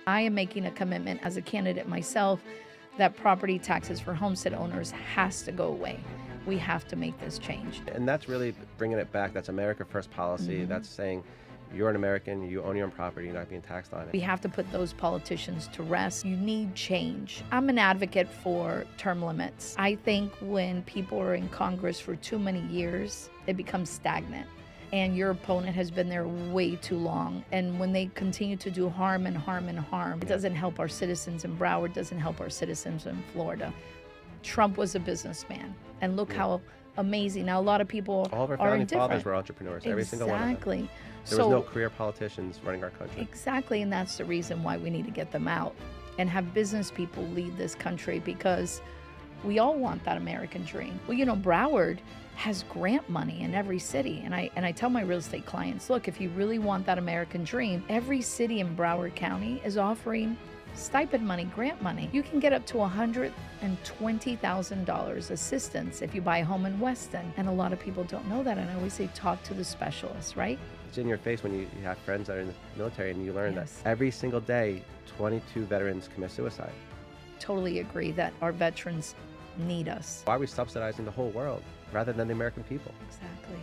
I am making a commitment as a candidate myself that property taxes for homestead owners has to go away. We have to make this change. And that's really bringing it back. That's America First policy. That's saying you're an American, you own your own property, you're not being taxed on it. We have to put those politicians to rest. You need change. I'm an advocate for term limits. I think when people are in Congress for too many years, it becomes stagnant. And your opponent has been there way too long. And when they continue to do harm and harm and harm, it doesn't help our citizens in Broward, doesn't help our citizens in Florida. Trump was a businessman. And look how amazing. Now, a lot of people all of our founding fathers were entrepreneurs, every single one of them. Exactly. There was no career politicians running our country. Exactly, and that's the reason why we need to get them out and have business people lead this country, because we all want that American dream. Well, Broward has grant money in every city, and I tell my real estate clients, look, if you really want that American dream, every city in Broward County is offering stipend money, grant money. You can get up to $120,000 assistance if you buy a home in Weston, and a lot of people don't know that, and I always say talk to the specialists, right? It's in your face when you have friends that are in the military and you learn that every single day 22 veterans commit suicide. Totally agree that our veterans need us. Why are we subsidizing the whole world rather than the American people? Exactly.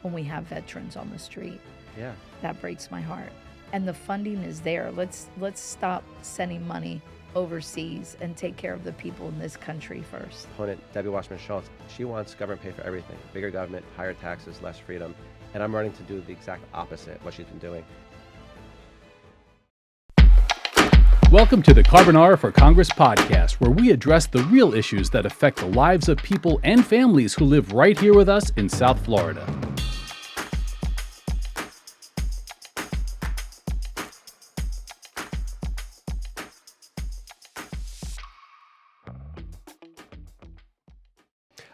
When we have veterans on the street, yeah, that breaks my heart. And the funding is there. Let's stop sending money overseas and take care of the people in this country first. Opponent Debbie Wasserman Schultz, she wants government pay for everything. Bigger government, higher taxes, less freedom. And I'm running to do the exact opposite of what she's been doing. Welcome to the Carbonara for Congress podcast, where we address the real issues that affect the lives of people and families who live right here with us in South Florida.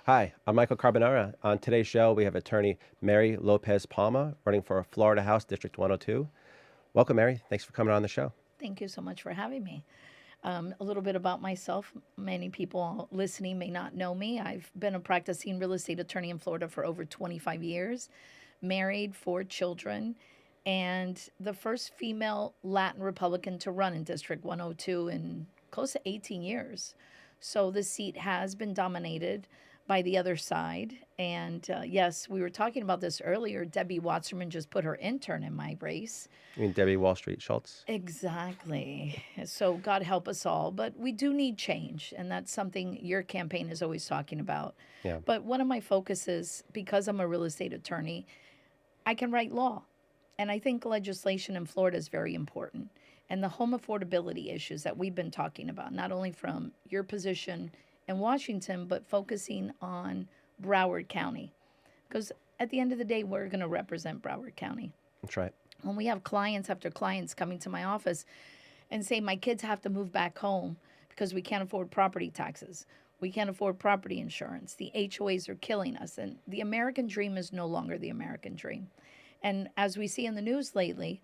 Hi, I'm Michael Carbonara. On today's show, we have attorney Mery Lopez-Palma, running for Florida House District 102. Welcome, Mery. Thanks for coming on the show. Thank you so much for having me. A little bit about myself. Many people listening may not know me. I've been a practicing real estate attorney in Florida for over 25 years, married, 4 children, and the first female Latin Republican to run in District 102 in close to 18 years. So the seat has been dominated by the other side. And yes, we were talking about this earlier. Debbie Wasserman just put her intern in my race. You mean Debbie Wall Street Schultz? Exactly. So God help us all. But we do need change. And that's something your campaign is always talking about. Yeah. But one of my focuses, because I'm a real estate attorney, I can write law. And I think legislation in Florida is very important. And the home affordability issues that we've been talking about, not only from your position in Washington, but focusing on Broward County. Because at the end of the day, we're going to represent Broward County. That's right. When we have clients after clients coming to my office and say, my kids have to move back home because we can't afford property taxes. We can't afford property insurance. The HOAs are killing us. And the American dream is no longer the American dream. And as we see in the news lately,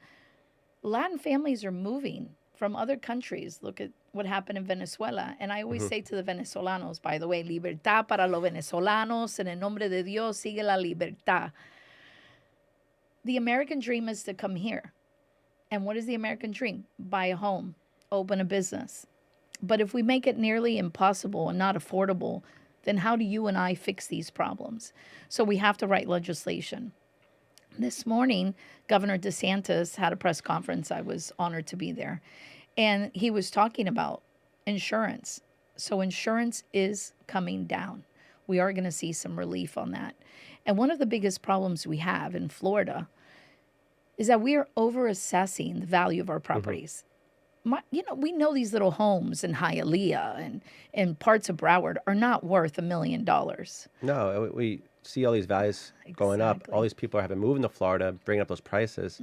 Latin families are moving from other countries. Look at what happened in Venezuela. And I always say to the Venezolanos, by the way, libertad para los venezolanos, en el nombre de Dios, sigue la libertad. The American dream is to come here. And what is the American dream? Buy a home, open a business. But if we make it nearly impossible and not affordable, then how do you and I fix these problems? So we have to write legislation. This morning, Governor DeSantis had a press conference. I was honored to be there. And he was talking about insurance. So insurance is coming down. We are going to see some relief on that. And one of the biggest problems we have in Florida is that we are overassessing the value of our properties. We know these little homes in Hialeah and parts of Broward are not worth $1 million. No, we see all these values going up. All these people have been moving to Florida, bringing up those prices.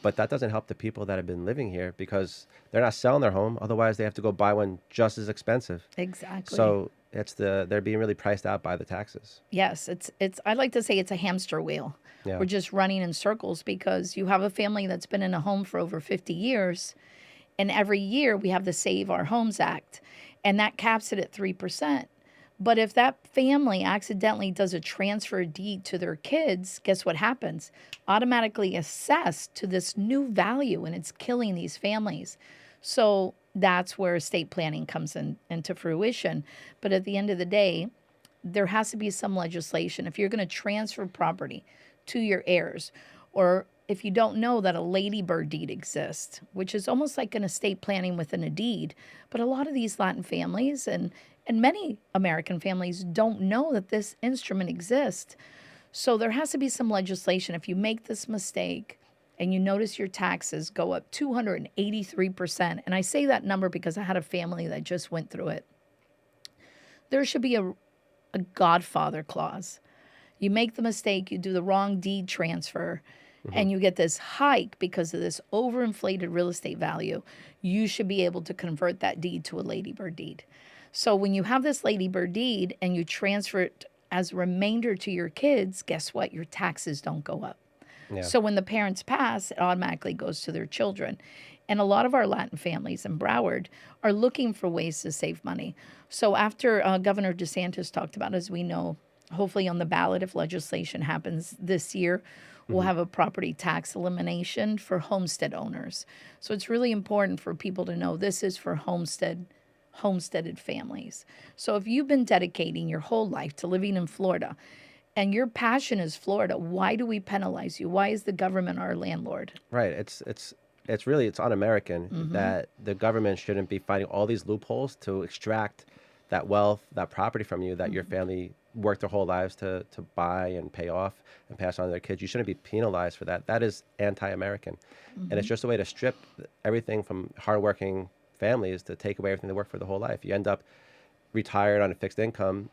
But that doesn't help the people that have been living here because they're not selling their home. Otherwise, they have to go buy one just as expensive. Exactly. So they're being really priced out by the taxes. Yes, it's. I like to say it's a hamster wheel. Yeah. We're just running in circles because you have a family that's been in a home for over 50 years, and every year we have the Save Our Homes Act, and that caps it at 3%. But if that family accidentally does a transfer deed to their kids, guess what happens? Automatically assessed to this new value, and it's killing these families. So that's where estate planning comes into fruition. But at the end of the day, there has to be some legislation. If you're going to transfer property to your heirs, or if you don't know that a ladybird deed exists, which is almost like an estate planning within a deed, but a lot of these Latin families and many American families don't know that this instrument exists. So there has to be some legislation. If you make this mistake and you notice your taxes go up 283%, and I say that number because I had a family that just went through it, there should be a godfather clause. You make the mistake, you do the wrong deed transfer, and you get this hike because of this overinflated real estate value. You should be able to convert that deed to a ladybird deed. So when you have this ladybird deed and you transfer it as a remainder to your kids, guess what? Your taxes don't go up. Yeah. So when the parents pass, it automatically goes to their children. And a lot of our Latin families in Broward are looking for ways to save money. So after Governor DeSantis talked about, as we know, hopefully on the ballot, if legislation happens this year, we'll have a property tax elimination for homestead owners. So it's really important for people to know this is for homesteaded families. So if you've been dedicating your whole life to living in Florida and your passion is Florida, why do we penalize you? Why is the government our landlord? Right. It's un-American that the government shouldn't be finding all these loopholes to extract that wealth, that property from you that your family worked their whole lives to buy and pay off and pass on to their kids. You shouldn't be penalized for that. That is anti-American. And it's just a way to strip everything from hardworking families to take away everything they worked for the whole life. You end up retired on a fixed income,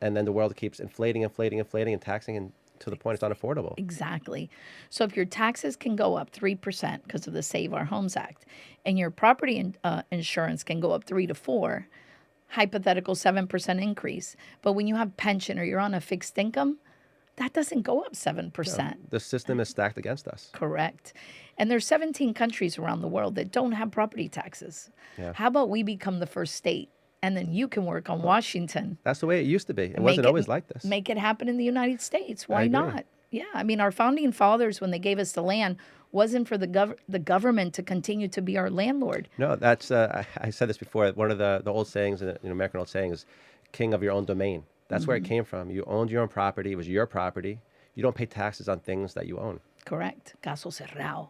and then the world keeps inflating and taxing, and to the point it's unaffordable. Exactly. So if your taxes can go up 3% because of the Save Our Homes Act, and your property insurance can go up 3 to 4, hypothetical 7% increase. But when you have pension or you're on a fixed income, that doesn't go up 7%. No, the system is stacked against us. Correct. And there's 17 countries around the world that don't have property taxes. Yeah. How about we become the first state? And then you can work on Washington. That's the way it used to be. It wasn't always like this. Make it happen in the United States. Why I agree. not? Yeah. I mean, our founding fathers, when they gave us the land, wasn't for the government to continue to be our landlord. No, that's I said this before. One of the old sayings, American old sayings, king of your own domain. That's where it came from. You owned your own property. It was your property. You don't pay taxes on things that you own. Correct. Caso cerrado.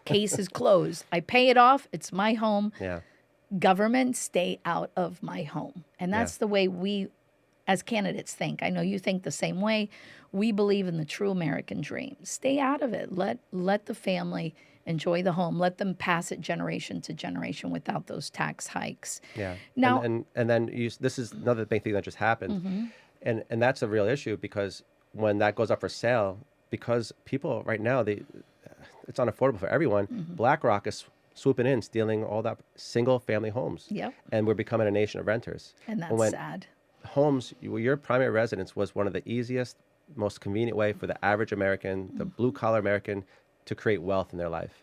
Case is closed. I pay it off. It's my home. Yeah. Government, stay out of my home. And that's the way we, as candidates, think. I know you think the same way. We believe in the true American dream. Stay out of it. Let the family enjoy the home. Let them pass it generation to generation without those tax hikes. Yeah. Now, and then this is another big thing that just happened. And that's a real issue, because when that goes up for sale, because people right now, it's unaffordable for everyone. BlackRock is swooping in, stealing all that single family homes. Yep. And we're becoming a nation of renters. And that's sad. Homes, your primary residence was one of the easiest, most convenient way for the average American, the blue collar American, to create wealth in their life,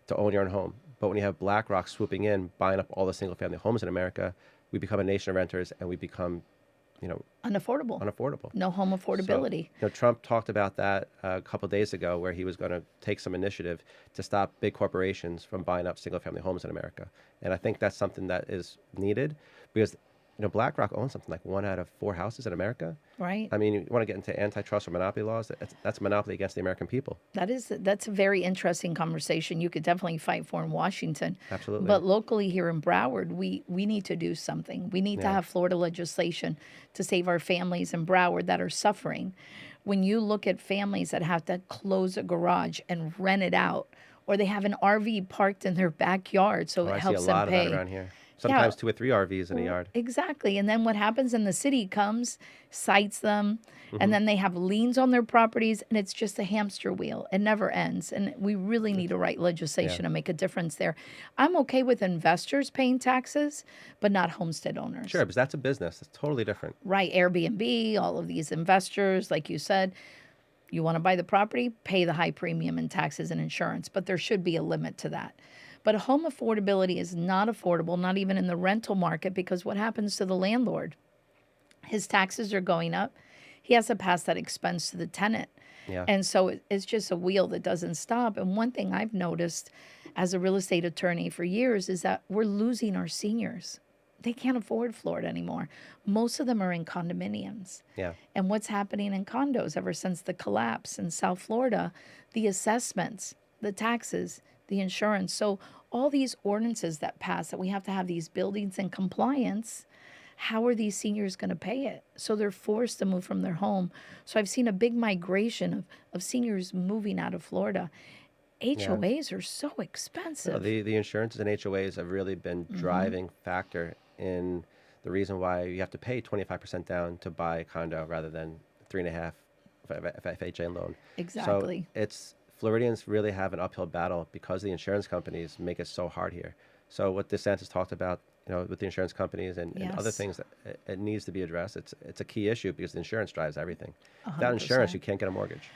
to own your own home. But when you have BlackRock swooping in, buying up all the single family homes in America, we become a nation of renters, and we become, unaffordable. No home affordability. So, Trump talked about that a couple of days ago, where he was going to take some initiative to stop big corporations from buying up single family homes in America. And I think that's something that is needed, because BlackRock owns something like 1 out of 4 houses in America. Right. I mean, you want to get into antitrust or monopoly laws, that's a monopoly against the American people. That's a very interesting conversation you could definitely fight for in Washington. Absolutely. But locally here in Broward, we need to do something. We need to have Florida legislation to save our families in Broward that are suffering. When you look at families that have to close a garage and rent it out, or they have an RV parked in their backyard, so it helps them pay. I see a lot of that around here. Sometimes 2 or 3 RVs in a yard. Exactly. And then what happens, and the city comes, cites them, and then they have liens on their properties, and it's just a hamster wheel. It never ends. And we really need to write legislation to make a difference there. I'm okay with investors paying taxes, but not homestead owners. Sure, because that's a business. It's totally different. Right. Airbnb, all of these investors, like you said, you want to buy the property, pay the high premium in taxes and insurance, but there should be a limit to that. But home affordability is not affordable, not even in the rental market, because what happens to the landlord? His taxes are going up. He has to pass that expense to the tenant. Yeah. And so it's just a wheel that doesn't stop. And one thing I've noticed as a real estate attorney for years is that we're losing our seniors. They can't afford Florida anymore. Most of them are in condominiums. Yeah. And what's happening in condos ever since the collapse in South Florida, the assessments, the taxes, the insurance. So all these ordinances that pass that we have to have these buildings in compliance, how are these seniors going to pay it? So they're forced to move from their home. So I've seen a big migration of seniors moving out of Florida. HOAs are so expensive. No, the insurances and HOAs have really been driving factor in the reason why you have to pay 25% down to buy a condo rather than 3.5% FHA loan. Exactly. So Floridians really have an uphill battle because the insurance companies make it so hard here. So what DeSantis talked about, with the insurance companies and other things, that it needs to be addressed. It's a key issue because the insurance drives everything. 100%. Without insurance, you can't get a mortgage.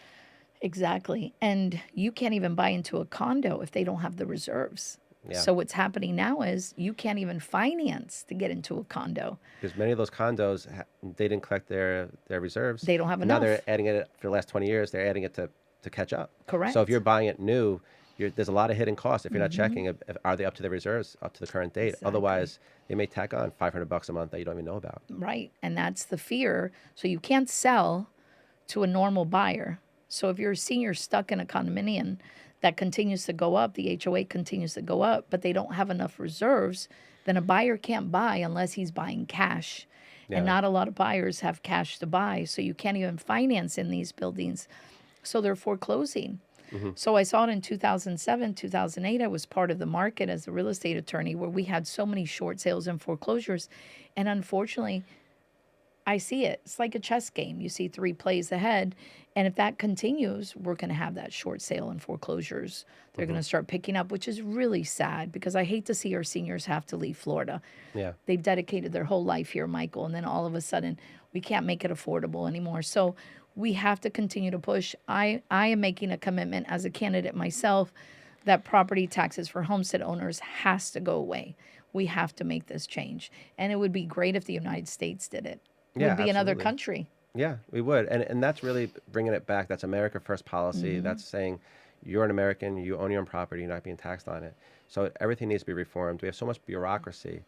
Exactly. And you can't even buy into a condo if they don't have the reserves. Yeah. So what's happening now is you can't even finance to get into a condo. Because many of those condos, they didn't collect their reserves. They don't have Now enough. they're adding it for the last 20 years. They're adding it to catch up. Correct. So if you're buying it new, there's a lot of hidden costs. If you're not checking, are they up to the reserves, up to the current date? Exactly. Otherwise, they may tack on $500 a month that you don't even know about. Right. And that's the fear. So you can't sell to a normal buyer. So if you're a senior stuck in a condominium that continues to go up, the HOA continues to go up, but they don't have enough reserves, then a buyer can't buy unless he's buying cash. Yeah. And not a lot of buyers have cash to buy. So you can't even finance in these buildings. So they're foreclosing. So I saw it in 2007, 2008. I was part of the market as a real estate attorney where we had so many short sales and foreclosures. And unfortunately, I see it. It's like a chess game. You see 3 plays ahead. And if that continues, we're going to have that short sale and foreclosures. They're going to start picking up, which is really sad because I hate to see our seniors have to leave Florida. Yeah. They've dedicated their whole life here, Michael, and then all of a sudden we can't make it affordable anymore. So we have to continue to push. I am making a commitment as a candidate myself that property taxes for homestead owners has to go away. We have to make this change. And it would be great if the United States did it. It would be another absolutely. country. Yeah, we would. And that's really bringing it back. That's America First policy. That's saying you're an American, you own your own property, you're not being taxed on it. So everything needs to be reformed. We have so much bureaucracy.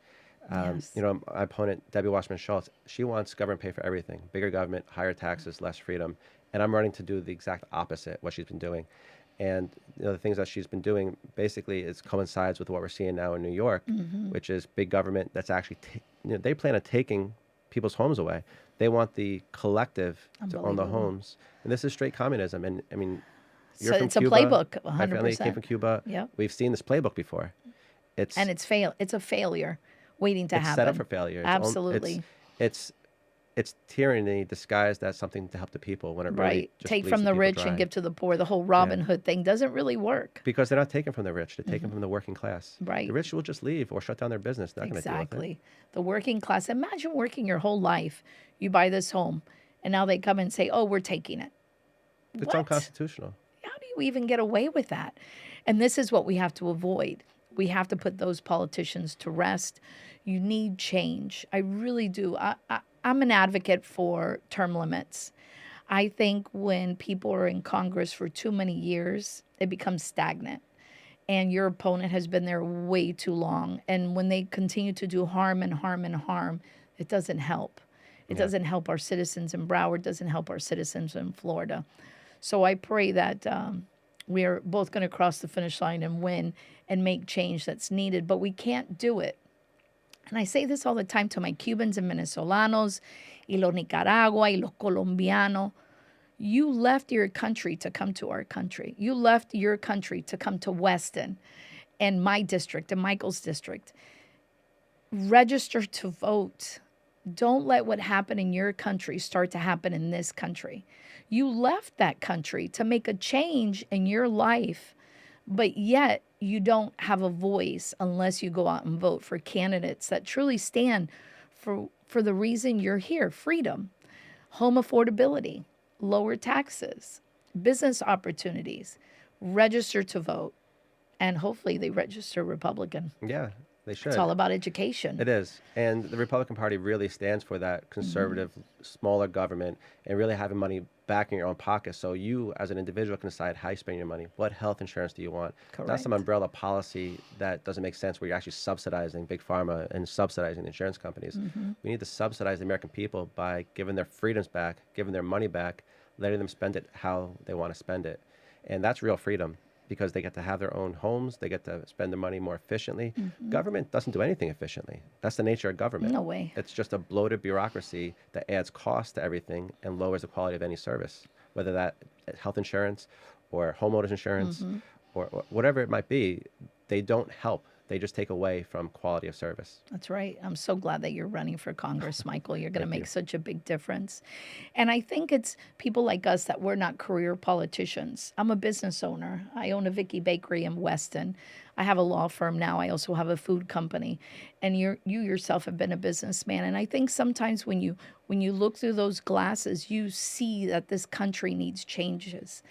Yes. My opponent, Debbie Wasserman Schultz, she wants government to pay for everything. Bigger government, higher taxes, less freedom. And I'm running to do the exact opposite, what she's been doing. And the things that she's been doing basically coincides with what we're seeing now in New York, which is big government that's actually, they plan on taking people's homes away. They want the collective to own the homes. And this is straight communism. And I mean, you're from It's a Cuba. playbook, 100%. My family came from Cuba. Yep. We've seen this playbook before. It's a failure waiting to it's happen. set up for failure. Absolutely. It's tyranny disguised as something to help the people when it really Right. just Take leaves from the people rich dry. and give to the poor. The whole Robin Hood thing doesn't really work. Because they're not taken from the rich. They're taken from the working class. Right. The rich will just leave or shut down their business. Not going to deal with it. Exactly. The working class. Imagine working your whole life. You buy this home, and now they come and say, "Oh, we're taking it." It's What? unconstitutional. How do you even get away with that? And this is what we have to avoid. We have to put those politicians to rest. You need change. I really do. I'm an advocate for term limits. I think when people are in Congress for too many years, it becomes stagnant. And your opponent has been there way too long. And when they continue to do harm and harm and harm, it doesn't help. It doesn't help our citizens in Broward, doesn't help our citizens in Florida. So I pray that we are both going to cross the finish line and win and make change that's needed. But we can't do it. And I say this all the time to my Cubans and Venezolanos, y los Nicaragua, y los Colombianos. You left your country to come to our country. You left your country to come to Weston and my district and Michael's district. Register to vote. Don't let what happened in your country start to happen in this country. You left that country to make a change in your life, but yet you don't have a voice unless you go out and vote for candidates that truly stand for the reason you're here: freedom, home affordability, lower taxes, business opportunities. Register to vote, and hopefully they register Republican. Yeah, they should. It's all about education. It is. And the Republican Party really stands for that conservative, smaller government and really having money back in your own pocket. So you, as an individual, can decide how you spend your money. What health insurance do you want? Correct. Not some umbrella policy that doesn't make sense where you're actually subsidizing big pharma and subsidizing the insurance companies. We need to subsidize the American people by giving their freedoms back, giving their money back, letting them spend it how they want to spend it. And that's real freedom, because they get to have their own homes. They get to spend their money more efficiently. Government doesn't do anything efficiently. That's the nature of government. No way. It's just a bloated bureaucracy that adds cost to everything and lowers the quality of any service, whether that health insurance or homeowners insurance or whatever it might be. They don't help. They just take away from quality of service. That's right. I'm so glad that you're running for Congress, Michael. You're going to Thank make you. such a big difference. And I think it's people like us that we're not career politicians. I'm a business owner. I own a Vicky Bakery in Weston. I have a law firm now. I also have a food company. And you yourself have been a businessman. And I think sometimes when you look through those glasses, you see that this country needs changes.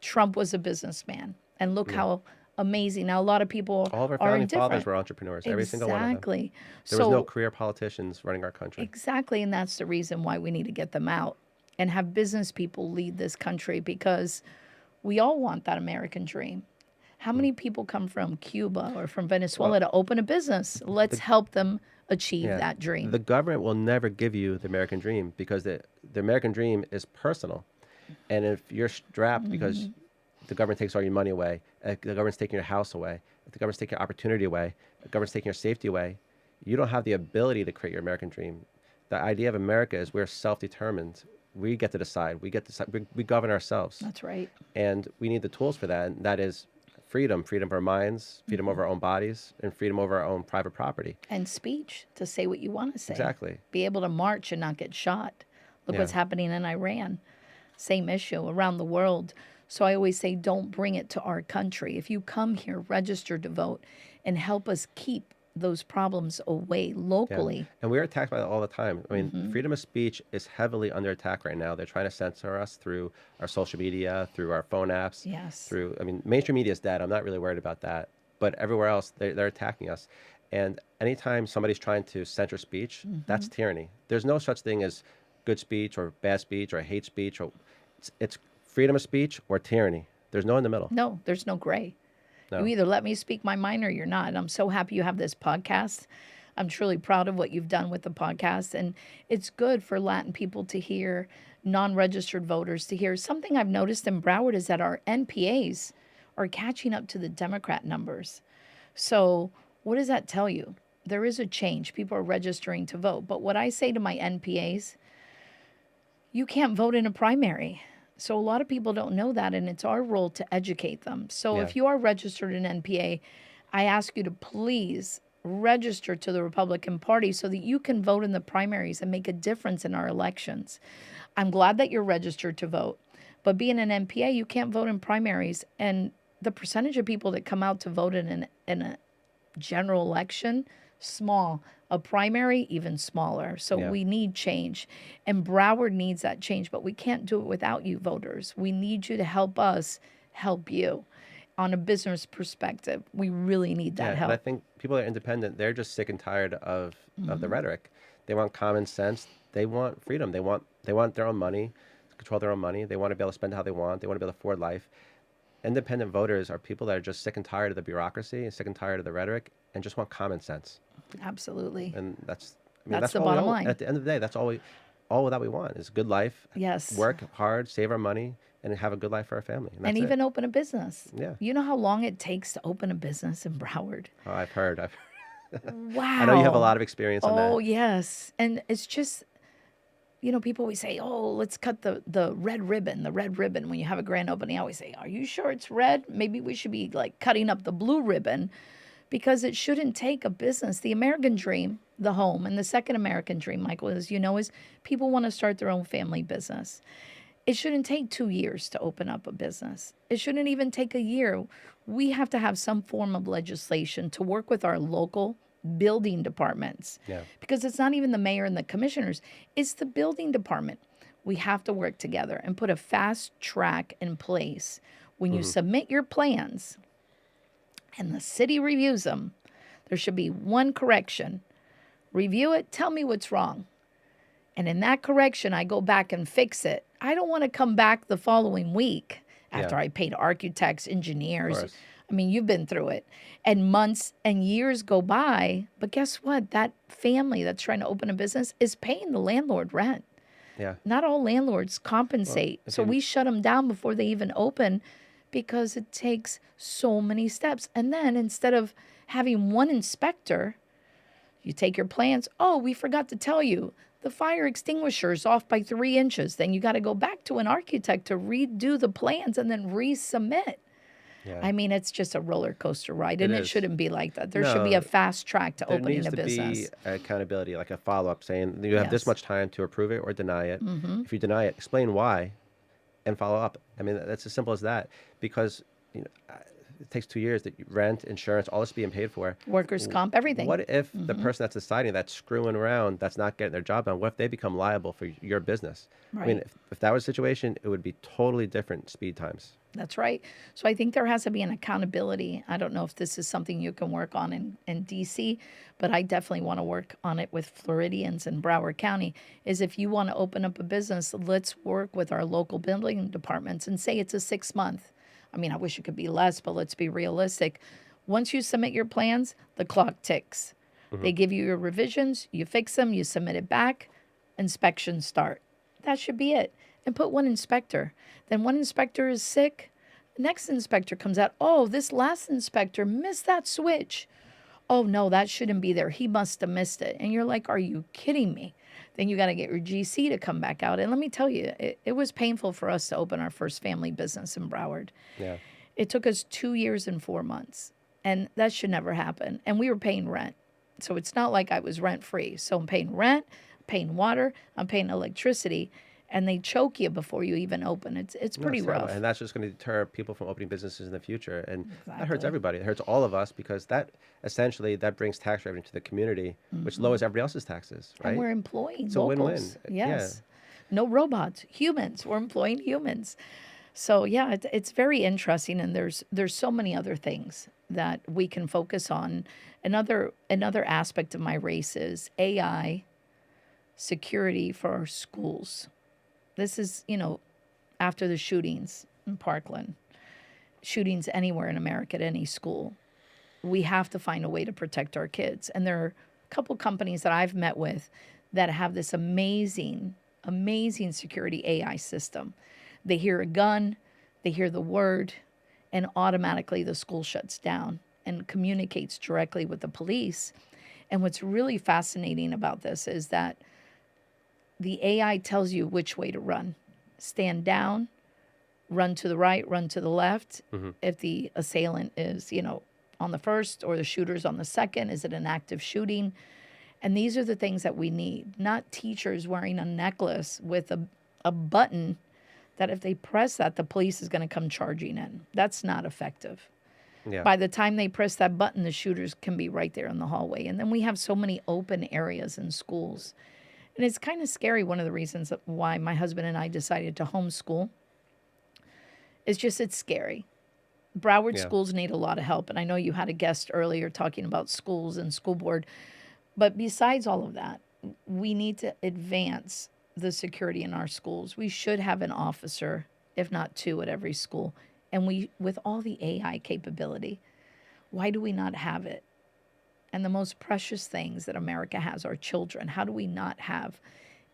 Trump was a businessman. And look how amazing. Now, a lot of people All of our are founding indifferent. fathers were entrepreneurs, every single one of them. Exactly. There was no career politicians running our country. Exactly, and that's the reason why we need to get them out and have business people lead this country, because we all want that American dream. How many people come from Cuba or from Venezuela to open a business? Let's help them achieve that dream. The government will never give you the American dream, because the American dream is personal. And if you're strapped because the government takes all your money away, the government's taking your house away, the government's taking your opportunity away, the government's taking your safety away, you don't have the ability to create your American dream. The idea of America is we're self-determined. We get to decide. We govern ourselves. That's right. And we need the tools for that. And that is freedom of our minds, freedom over our own bodies, and freedom over our own private property. And speech, to say what you want to say. Exactly. Be able to march and not get shot. Look what's happening in Iran. Same issue around the world. So I always say, don't bring it to our country. If you come here, register to vote and help us keep those problems away locally. Yeah. And we're attacked by that all the time. I mean, freedom of speech is heavily under attack right now. They're trying to censor us through our social media, through our phone apps. Yes. Mainstream media is dead. I'm not really worried about that. But everywhere else, they're attacking us. And anytime somebody's trying to censor speech, that's tyranny. There's no such thing as good speech or bad speech or hate speech. It's freedom of speech or tyranny. There's no in the middle. No, there's no gray. No. You either let me speak my mind or you're not. And I'm so happy you have this podcast. I'm truly proud of what you've done with the podcast. And it's good for Latin people to hear, non-registered voters to hear. Something I've noticed in Broward is that our NPAs are catching up to the Democrat numbers. So what does that tell you? There is a change. People are registering to vote. But what I say to my NPAs, you can't vote in a primary. So a lot of people don't know that, and it's our role to educate them. So if you are registered in NPA, I ask you to please register to the Republican Party so that you can vote in the primaries and make a difference in our elections. I'm glad that you're registered to vote, but being an NPA, you can't vote in primaries. And the percentage of people that come out to vote in a general election, small. A primary, even smaller. So we need change. And Broward needs that change, but we can't do it without you voters. We need you to help us help you. On a business perspective, we really need that help. And I think people that are independent, they're just sick and tired of the rhetoric. They want common sense. They want freedom. They want their own money, control their own money. They want to be able to spend how they want. They want to be able to afford life. Independent voters are people that are just sick and tired of the bureaucracy and sick and tired of the rhetoric and just want common sense. Absolutely. And that's the bottom line. At the end of the day, that's all that we want is a good life. Yes. Work hard, save our money, and have a good life for our family. And even open a business. Yeah. You know how long it takes to open a business in Broward? Oh, I've heard. Wow. I know you have a lot of experience on that. Oh, yes. And it's just, people always say, oh, let's cut the red ribbon, when you have a grand opening. I always say, are you sure it's red? Maybe we should be like cutting up the blue ribbon, because it shouldn't take a business. The American dream, the home, and the second American dream, Michael, is people want to start their own family business. It shouldn't take 2 years to open up a business. It shouldn't even take a year. We have to have some form of legislation to work with our local building departments. Yeah. Because it's not even the mayor and the commissioners. It's the building department. We have to work together and put a fast track in place. When you submit your plans and the city reviews them, there should be one correction. Review it. Tell me what's wrong. And in that correction, I go back and fix it. I don't want to come back the following week after I paid architects, engineers. I mean, you've been through it. And months and years go by. But guess what? That family that's trying to open a business is paying the landlord rent. Yeah. Not all landlords compensate. Well, so we shut them down before they even open because it takes so many steps. And then instead of having one inspector, you take your plans. Oh, we forgot to tell you, the fire extinguisher is off by 3 inches. Then you got to go back to an architect to redo the plans and then resubmit. Yeah. I mean, it's just a roller coaster ride, and it shouldn't be like that. There should No, be a fast track to opening a There business. needs to be accountability, like a follow-up saying you have this much time to approve it or deny it. If you deny it, explain why and follow up. I mean, that's as simple as that, because it takes 2 years that rent, insurance, all this being paid for. Workers' comp, everything. What if the person that's deciding, that's screwing around, that's not getting their job done, what if they become liable for your business? Right. I mean, if that was the situation, it would be totally different speed times. That's right. So I think there has to be an accountability. I don't know if this is something you can work on in D.C., but I definitely want to work on it with Floridians in Broward County, is if you want to open up a business, let's work with our local building departments and say it's a 6-month. I mean, I wish it could be less, but let's be realistic. Once you submit your plans, the clock ticks. They give you your revisions, you fix them, you submit it back, inspections start. That should be it. And put one inspector. Then one inspector is sick. The next inspector comes out. Oh, this last inspector missed that switch. Oh, no, that shouldn't be there. He must have missed it. And you're like, are you kidding me? Then you got to get your GC to come back out. And let me tell you, it was painful for us to open our first family business in Broward. Yeah. It took us 2 years and 4 months. And that should never happen. And we were paying rent. So it's not like I was rent free. So I'm paying rent, paying water, I'm paying electricity. And they choke you before you even open. It's pretty rough. And that's just going to deter people from opening businesses in the future. And that hurts everybody. It hurts all of us, because that essentially that brings tax revenue to the community, which lowers everybody else's taxes, right? And we're employing It's a locals. win-win. Yes. No robots, humans. We're employing humans. So yeah, it's very interesting, and there's so many other things that we can focus on. Another aspect of my race is AI security for our schools. This is, after the shootings in Parkland, shootings anywhere in America at any school, we have to find a way to protect our kids. And there are a couple companies that I've met with that have this amazing, amazing security AI system. They hear a gun, they hear the word, and automatically the school shuts down and communicates directly with the police. And what's really fascinating about this is that the AI tells you which way to run. Stand down, run to the right, run to the left. If the assailant is, on the first, or the shooter's on the second, is it an active shooting? And these are the things that we need, not teachers wearing a necklace with a button that if they press that, the police is going to come charging in. That's not effective. Yeah. By the time they press that button, the shooters can be right there in the hallway. And then we have so many open areas in schools. And it's kind of scary. One of the reasons why my husband and I decided to homeschool is just it's scary. Broward schools need a lot of help. And I know you had a guest earlier talking about schools and school board. But besides all of that, we need to advance the security in our schools. We should have an officer, if not 2, at every school. And with all the AI capability, why do we not have it? And the most precious things that America has are children. How do we not have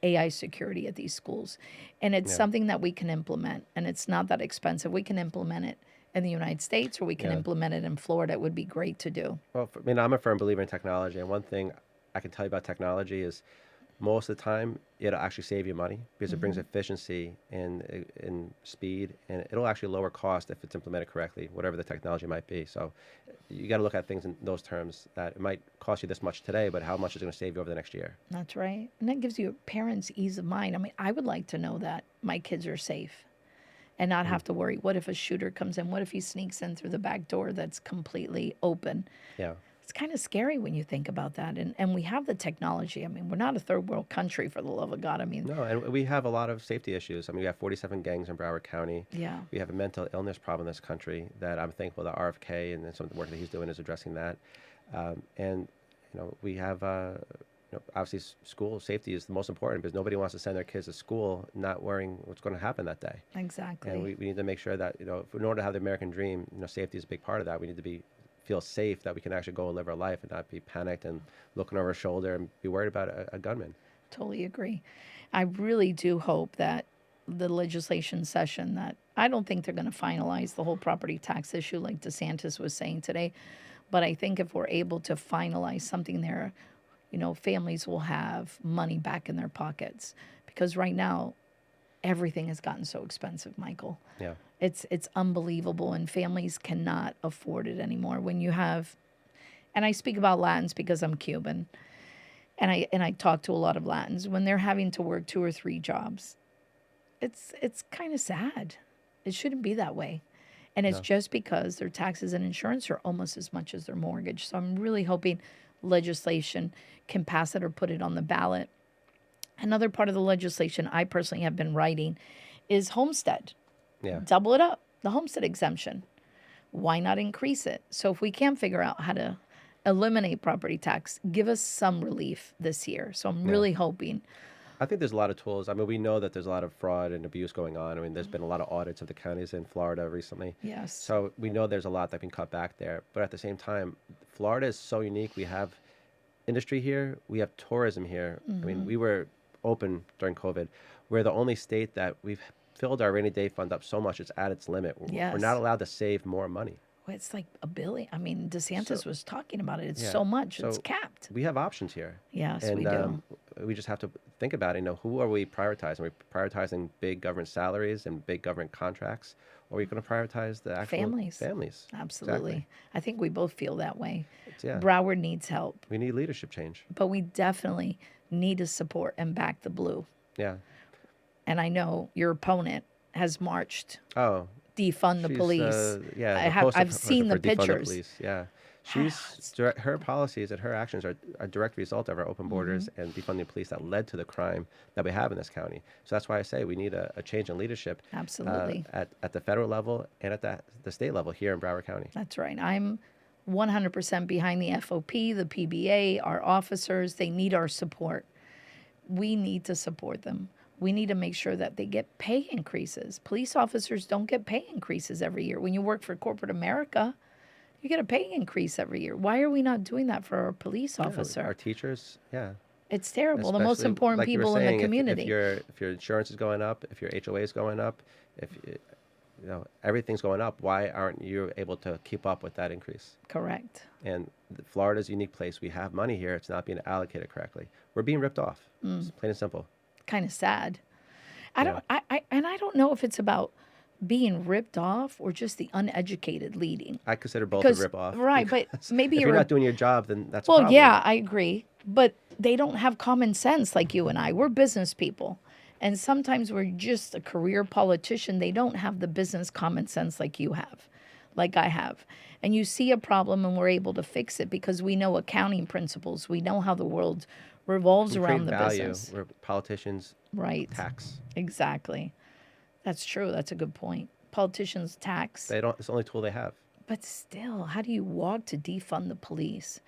AI security at these schools? And it's something that we can implement, and it's not that expensive. We can implement it in the United States, or we can implement it in Florida. It would be great to do. Well, I'm a firm believer in technology, and one thing I can tell you about technology is most of the time it'll actually save you money, because it brings efficiency and speed, and it'll actually lower cost if it's implemented correctly, whatever the technology might be. So you got to look at things in those terms, that it might cost you this much today, but how much is going to save you over the next year. That's right. And that gives you parents ease of mind. I mean, I would like to know that my kids are safe and not have to worry. What if a shooter comes in? What if he sneaks in through the back door that's completely open? Yeah. It's kind of scary when you think about that. And we have the technology. I mean, we're not a third world country, for the love of God. I mean, no, and we have a lot of safety issues. I mean, we have 47 gangs in Broward County. Yeah. We have a mental illness problem in this country that I'm thankful that RFK and some of the work that he's doing is addressing that. And we have obviously school safety is the most important because nobody wants to send their kids to school not worrying what's going to happen that day. Exactly. And we need to make sure that, in order to have the American dream, safety is a big part of that. We need to feel safe that we can actually go and live our life and not be panicked and looking over our shoulder and be worried about a gunman. Totally agree. I really do hope that the legislation session that I don't think they're going to finalize the whole property tax issue like DeSantis was saying today. But I think if we're able to finalize something there, families will have money back in their pockets. Because right now, everything has gotten so expensive, Michael. Yeah. It's unbelievable, and families cannot afford it anymore. When you have, and I speak about Latins because I'm Cuban, and I talk to a lot of Latins, when they're having to work 2 or 3 jobs, it's kind of sad. It shouldn't be that way. And it's just because their taxes and insurance are almost as much as their mortgage. So I'm really hoping legislation can pass it or put it on the ballot. Another part of the legislation I personally have been writing is homestead. Yeah. Double it up, the homestead exemption. Why not increase it? So if we can figure out how to eliminate property tax, give us some relief this year. So I'm really hoping. I think there's a lot of tools. I mean, we know that there's a lot of fraud and abuse going on. I mean, there's been a lot of audits of the counties in Florida recently. Yes. So we know there's a lot that can cut back there. But at the same time, Florida is so unique. We have industry here. We have tourism here. I mean, we were open during COVID. We're the only state that we've filled our rainy day fund up so much it's at its limit. Yes. We're not allowed to save more money. Well, it's like $1 billion. I mean, DeSantis was talking about it. It's Yeah. so much. So it's capped. We have options here. Yes, And we do. we just have to think about it. Who are we prioritizing? Are we prioritizing big government salaries and big government contracts? Or are we going to prioritize the actual families? Absolutely. Exactly. I think we both feel that way. Yeah. Broward needs help, We need leadership change. but we definitely need to support and back the blue. Yeah. And I know your opponent has marched, Oh, defund the she's, police. yeah. I've seen the for defund pictures. police. Yeah. Her policies and her actions are a direct result of our open borders and defunding police that led to the crime that we have in this county. So that's why I say we need a change in leadership. Absolutely. At the federal level and at the state level here in Broward County. That's right. I'm 100% behind the FOP, the PBA, our officers. They need our support. We need to support them. We need to make sure that they get pay increases. Police officers don't get pay increases every year. When you work for corporate America, you get a pay increase every year. Why are we not doing that for our police officer? Our teachers, yeah. It's terrible. The most Especially, important like you were people in saying, the community. If your insurance is going up, if your HOA is going up, if everything's going up, why aren't you able to keep up with that increase? Correct. And Florida's a unique place. We have money here. It's not being allocated correctly. We're being ripped off. It's plain and simple. Kind of sad. I don't know if it's about being ripped off or just the uneducated leading. I consider both a rip off. Right, but maybe if you're not doing your job, then that's a well, problem. yeah, I agree. But they don't have common sense like you and I. We're business people. And sometimes we're just a career politician. They don't have the business common sense like you have, like I have. And you see a problem and we're able to fix it because we know accounting principles. We know how the world revolves We around create the value business. where politicians Right. tax. Exactly. That's true. That's a good point. Politicians tax. They don't. It's the only tool they have. But still, how do you walk to defund the police?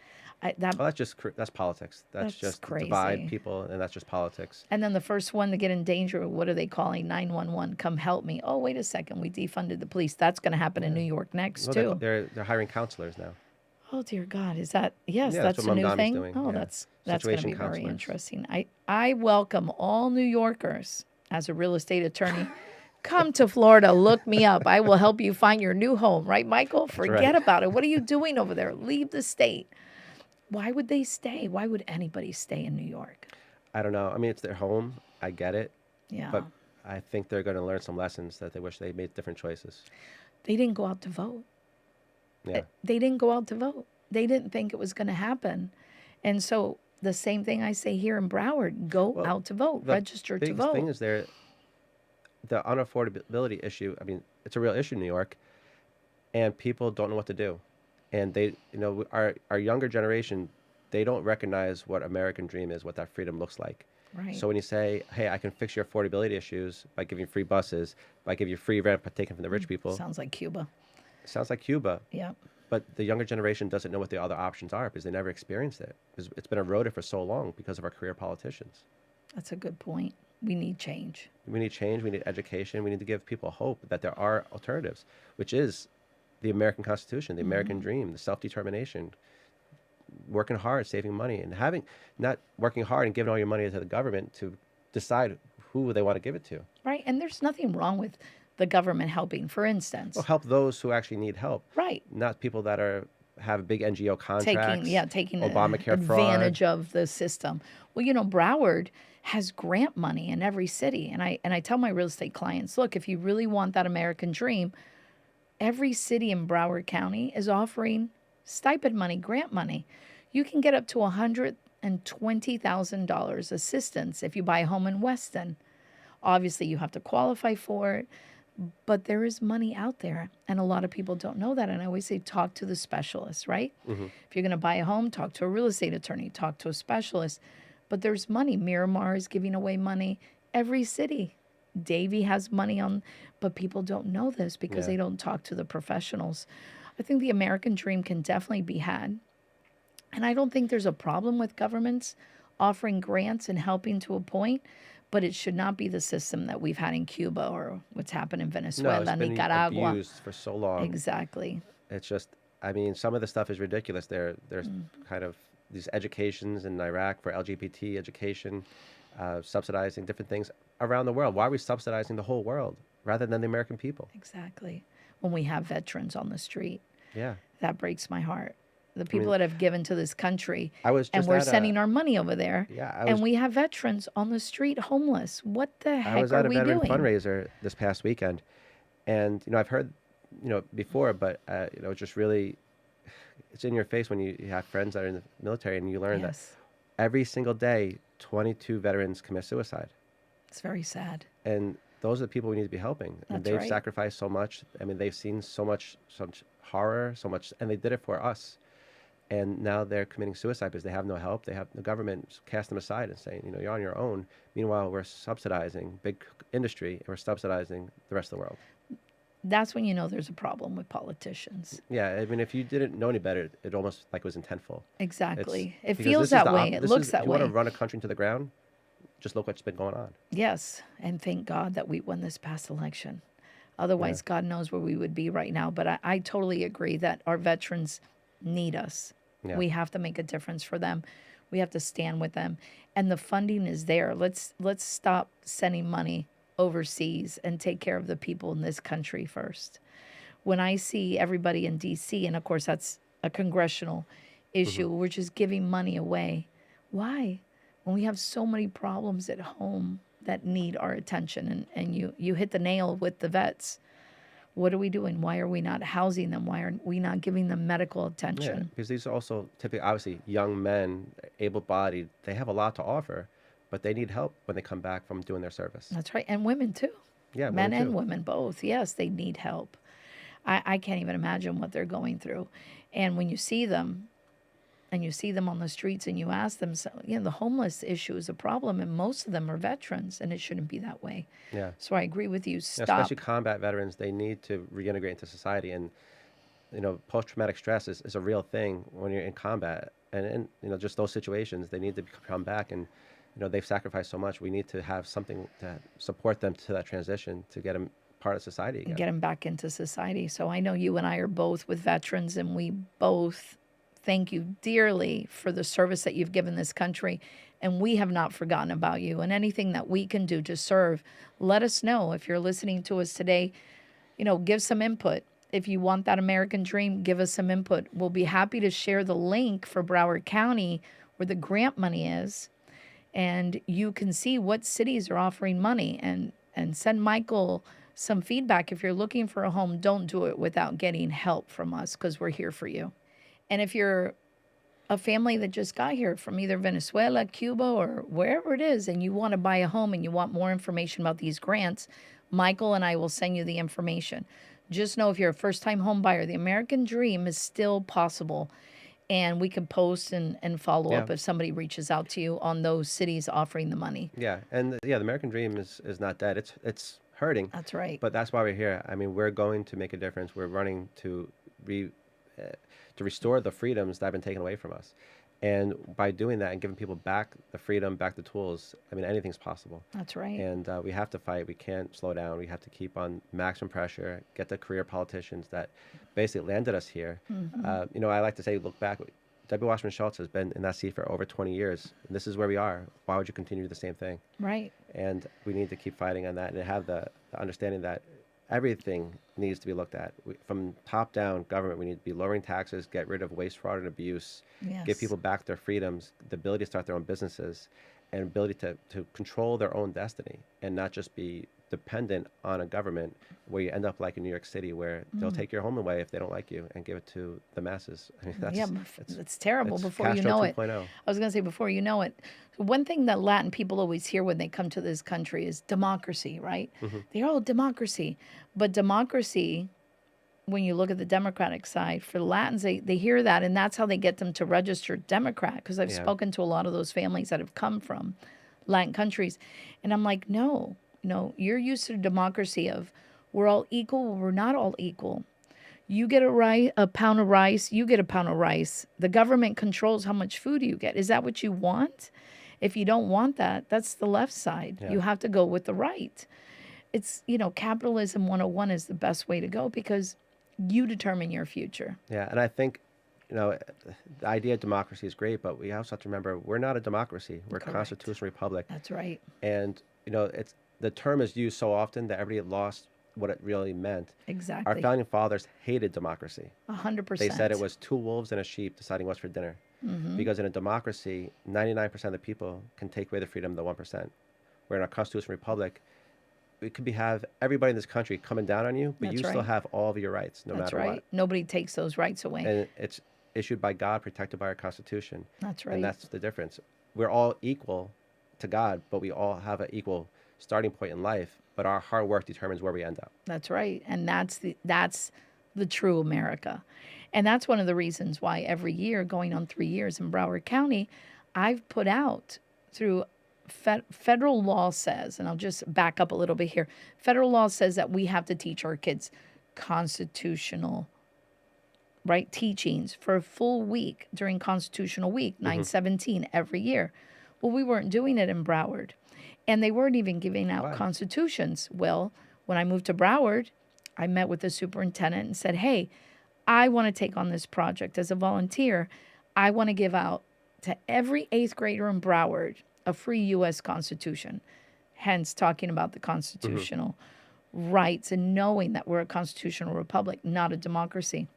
Well, that's politics. That's just crazy. divide people, and that's just politics. And then the first one to get in danger, what are they calling? 911, come help me. Oh, wait a second, we defunded the police. That's going to happen in New York next, Well, too. they're hiring counselors now. Oh, dear God. Is that, yes, Yeah, that's that's a what new Mamdami's thing? doing, Oh, yeah. that's going to Situation be very counselors. interesting. I welcome all New Yorkers as a real estate attorney. Come to Florida, look me up. I will help you find your new home, right, Michael? Forget about it. What are you doing over there? Leave the state. Why would they stay? Why would anybody stay in New York? I don't know. I mean, it's their home. I get it. Yeah. But I think they're going to learn some lessons that they wish they made different choices. They didn't go out to vote. Yeah. They didn't go out to vote. They didn't think it was going to happen. And so the same thing I say here in Broward, go out to vote, register to The vote. biggest thing is the unaffordability issue. I mean, it's a real issue in New York, and people don't know what to do. And they, our younger generation, they don't recognize what American dream is, what that freedom looks like. Right. So when you say, hey, I can fix your affordability issues by giving you free buses, by giving you free rent, but taken from the rich people. Sounds like Cuba. Sounds like Cuba. Yeah. But the younger generation doesn't know what the other options are because they never experienced it. It's been eroded for so long because of our career politicians. That's a good point. We need change. We need change. We need education. We need to give people hope that there are alternatives, which is the American Constitution, the American dream, the self-determination, working hard, saving money, and not working hard and giving all your money to the government to decide who they want to give it to. Right. And there's nothing wrong with the government helping, for instance. Well, help those who actually need help. Right. Not people that have big NGO contracts. Taking Obamacare advantage fraud. of the system. Well, Broward has grant money in every city. And I tell my real estate clients, look, if you really want that American dream, every city in Broward County is offering stipend money, grant money. You can get up to $120,000 assistance if you buy a home in Weston. Obviously, you have to qualify for it, but there is money out there, and a lot of people don't know that. And I always say, talk to the specialist, right? If you're going to buy a home, talk to a real estate attorney, talk to a specialist. But there's money. Miramar is giving away money. Every city. Davie has money but people don't know this because they don't talk to the professionals. I think the American dream can definitely be had. And I don't think there's a problem with governments offering grants and helping to a point, but it should not be the system that we've had in Cuba or what's happened in Venezuela, No, it's been Nicaragua. abused for so long. Exactly. It's just, some of the stuff is ridiculous. There's kind of these educations in Iraq for LGBT education, subsidizing different things around the world. Why are we subsidizing the whole world rather than the American people? Exactly. When we have veterans on the street. Yeah. That breaks my heart. The people that have given to this country, and we're sending our money over there, Yeah, and we have veterans on the street homeless. What the heck are we doing? I was at a veteran fundraiser this past weekend, and I've heard before, but it's just really, it's in your face when you have friends that are in the military, and you learn that every single day 22 veterans commit suicide. It's very sad. And those are the people we need to be helping. And they've sacrificed so much. They've seen so much horror, so much, and they did it for us. And now they're committing suicide because they have no help. They have the government cast them aside and saying, you're on your own. Meanwhile, we're subsidizing big industry and we're subsidizing the rest of the world. That's when there's a problem with politicians. Yeah, if you didn't know any better, it almost like was intentful. Exactly. It feels that way. It looks that way. If you want to run a country into the ground, just look what's been going on. Yes, and thank God that we won this past election. Otherwise, God knows where we would be right now. But I totally agree that our veterans need us. Yeah. We have to make a difference for them. We have to stand with them. And the funding is there. Let's stop sending money overseas and take care of the people in this country first. When I see everybody in D.C., and of course that's a congressional issue, we're just giving money away. Why? When we have so many problems at home that need our attention, and you hit the nail with the vets. What are we doing? Why are we not housing them? Why are we not giving them medical attention? Yeah, because these are also typically, obviously, young men, able-bodied. They have a lot to offer, but they need help when they come back from doing their service. That's right. And women, too. Yeah, men and women both. Yes, they need help. I can't even imagine what they're going through. And when you see them, and you see them on the streets and you ask them, the homeless issue is a problem, and most of them are veterans, and it shouldn't be that way. Yeah. So I agree with you. Stop. Especially combat veterans, they need to reintegrate into society, and post-traumatic stress is a real thing when you're in combat, and just those situations, they need to come back, and they've sacrificed so much. We need to have something to support them to that transition to get them part of society again. Get them back into society. So I know you and I are both with veterans, and we both thank you dearly for the service that you've given this country, and we have not forgotten about you. And anything that we can do to serve, let us know. If you're listening to us today, give some input. If you want that American dream, give us some input. We'll be happy to share the link for Broward County where the grant money is, and you can see what cities are offering money, and send Michael some feedback. If you're looking for a home, don't do it without getting help from us, because we're here for you. And if you're a family that just got here from either Venezuela, Cuba, or wherever it is, and you want to buy a home and you want more information about these grants, Michael and I will send you the information. Just know if you're a first-time home buyer, the American dream is still possible. And we can post and follow up if somebody reaches out to you on those cities offering the money. Yeah, and the American dream is not dead. It's hurting. That's right. But that's why we're here. We're going to make a difference. We're running to to restore the freedoms that have been taken away from us. And by doing that and giving people back the freedom, back the tools, I mean, anything's possible. That's right. And we have to fight. We can't slow down. We have to keep on maximum pressure, get the career politicians that basically landed us here. You know, I like to say, look back. W. Washington Schultz has been in that seat for over 20 years. And this is where we are. Why would you continue the same thing? Right. And we need to keep fighting on that and have the understanding that everything needs to be looked at. From top down government, we need to be lowering taxes, get rid of waste, fraud, and abuse, give people back their freedoms, the ability to start their own businesses, and ability to control their own destiny and not just be dependent on a government where you end up like in New York City where they'll take your home away if they don't like you and give it to the masses. I mean, it's terrible before you Castro know it. 2.0. I was going to say before you know it. One thing that Latin people always hear when they come to this country is democracy, right? They're all democracy. But democracy, when you look at the Democratic side, for Latins, they hear that, and that's how they get them to register Democrat, because I've spoken to a lot of those families that have come from Latin countries. And I'm like, no, you're used to democracy of we're all equal. Well, we're not all equal. You get a pound of rice, you get a pound of rice. The government controls how much food you get. Is that what you want? If you don't want that, that's the left side. You have to go with the right. It's, capitalism 101 is the best way to go because you determine your future. Yeah, and I think, the idea of democracy is great, but we also have to remember we're not a democracy. We're a constitutional republic. That's right. And, the term is used so often that everybody lost what it really meant. Exactly. Our founding fathers hated democracy. 100%. They said it was two wolves and a sheep deciding what's for dinner. Because in a democracy, 99% of the people can take away the freedom of the 1%. Where in our constitutional republic, we could have everybody in this country coming down on you, but you still have all of your rights, no matter what. Nobody takes those rights away. And it's issued by God, protected by our Constitution. That's right. And that's the difference. We're all equal to God, but we all have an equal starting point in life, but our hard work determines where we end up. That's right. And that's the true America. And that's one of the reasons why every year, going on 3 years in Broward County, I've put out through federal law says, and I'll just back up a little bit here. Federal law says that we have to teach our kids constitutional, right, teachings for a full week during Constitutional Week, 9/17 every year. Well, we weren't doing it in Broward. And they weren't even giving out constitutions. Well, when I moved to Broward, I met with the superintendent and said, hey, I want to take on this project as a volunteer. I want to give out to every 8th grader in Broward a free U.S. Constitution, hence talking about the constitutional rights and knowing that we're a constitutional republic, not a democracy.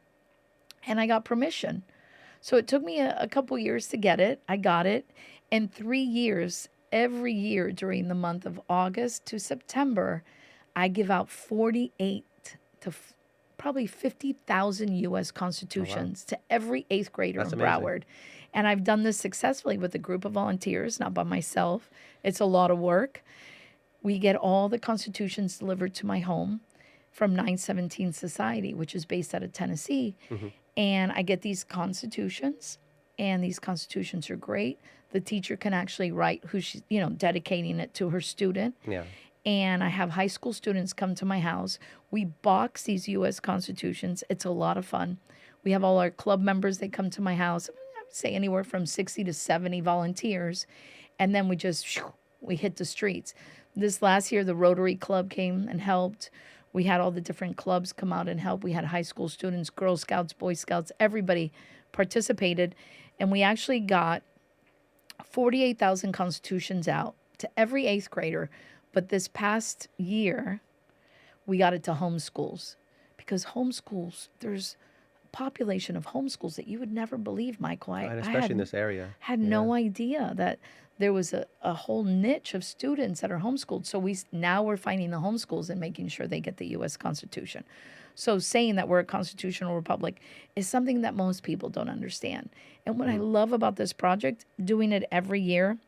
And I got permission. So it took me a couple years to get it. I got it. In 3 years, every year during the month of August to September, I give out 48 to probably 50,000 U.S. Constitutions to every 8th grader in Broward. And I've done this successfully with a group of volunteers, not by myself. It's a lot of work. We get all the Constitutions delivered to my home from 917 Society, which is based out of Tennessee. And I get these Constitutions, and these Constitutions are great. The teacher can actually write who she's, dedicating it to her student. Yeah. And I have high school students come to my house. We box these U.S. Constitutions. It's a lot of fun. We have all our club members. They come to my house. I would say anywhere from 60 to 70 volunteers. And then we hit the streets. This last year, the Rotary Club came and helped. We had all the different clubs come out and help. We had high school students, Girl Scouts, Boy Scouts. Everybody participated. And we actually got 48,000 Constitutions out to every 8th grader. But this past year, we got it to homeschools. Because homeschools, there's a population of homeschools that you would never believe, Michael. And especially in this area. Had no idea that there was a whole niche of students that are homeschooled. So we're finding the homeschools and making sure they get the U.S. Constitution. So saying that we're a constitutional republic is something that most people don't understand. And what I love about this project, doing it every year,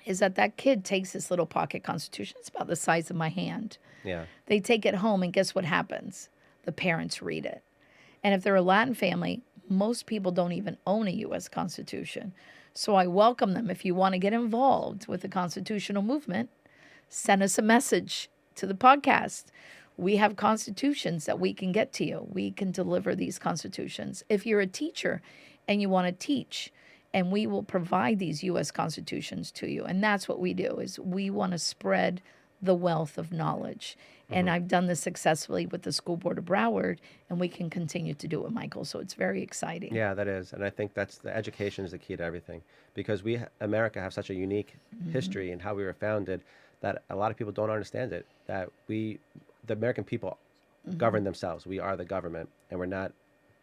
is that kid takes this little pocket Constitution. It's about the size of my hand. Yeah. They take it home, and guess what happens? The parents read it. And if they're a Latin family, most people don't even own a U.S. Constitution. So I welcome them. If you want to get involved with the constitutional movement, send us a message to the podcast. We have constitutions that we can get to you. We can deliver these constitutions. If you're a teacher and you want to teach, and we will provide these U.S. constitutions to you. And that's what we do, is we want to spread the wealth of knowledge. And I've done this successfully with the School Board of Broward, and we can continue to do it, Michael. So it's very exciting. Yeah, that is. And I think that's the education is the key to everything, because America have such a unique history and how we were founded that a lot of people don't understand it, that the American people govern themselves. We are the government, and we're not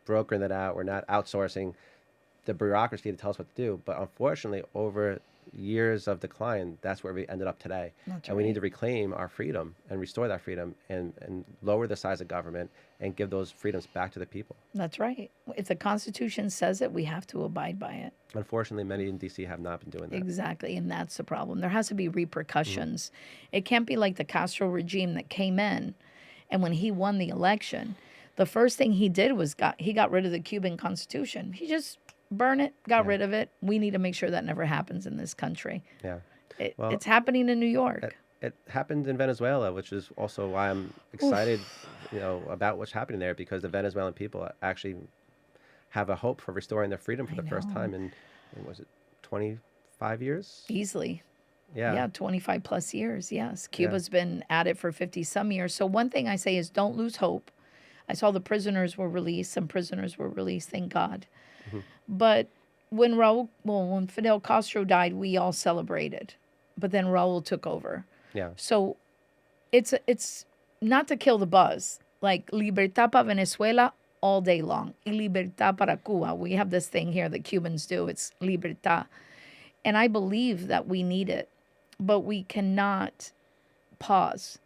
brokering that out. We're not outsourcing the bureaucracy to tell us what to do. But unfortunately, over years of decline, that's where we ended up today. That's and we need to reclaim our freedom and restore that freedom and lower the size of government and give those freedoms back to the people. That's right. If the Constitution says it, we have to abide by it. Unfortunately, many in D.C. have not been doing that. Exactly, and that's the problem. There has to be repercussions. It can't be like the Castro regime that came in, and when he won the election, the first thing he did was he got rid of the Cuban Constitution. He just burned it, got rid of it. We need to make sure that never happens in this country. Yeah. It's happening in New York. It happened in Venezuela, which is also why I'm excited, about what's happening there, because the Venezuelan people actually have a hope for restoring their freedom for the first time in was it 25 years? Easily. Yeah. Yeah, 25 plus years, yes. Cuba's been at it for 50 some years. So one thing I say is don't lose hope. I saw the prisoners were released. Some prisoners were released, thank God. But when Fidel Castro died, we all celebrated. But then Raul took over. Yeah. So it's not to kill the buzz. Like libertad para Venezuela all day long. Y libertad para Cuba. We have this thing here that Cubans do. It's libertad. And I believe that we need it. But we cannot pause.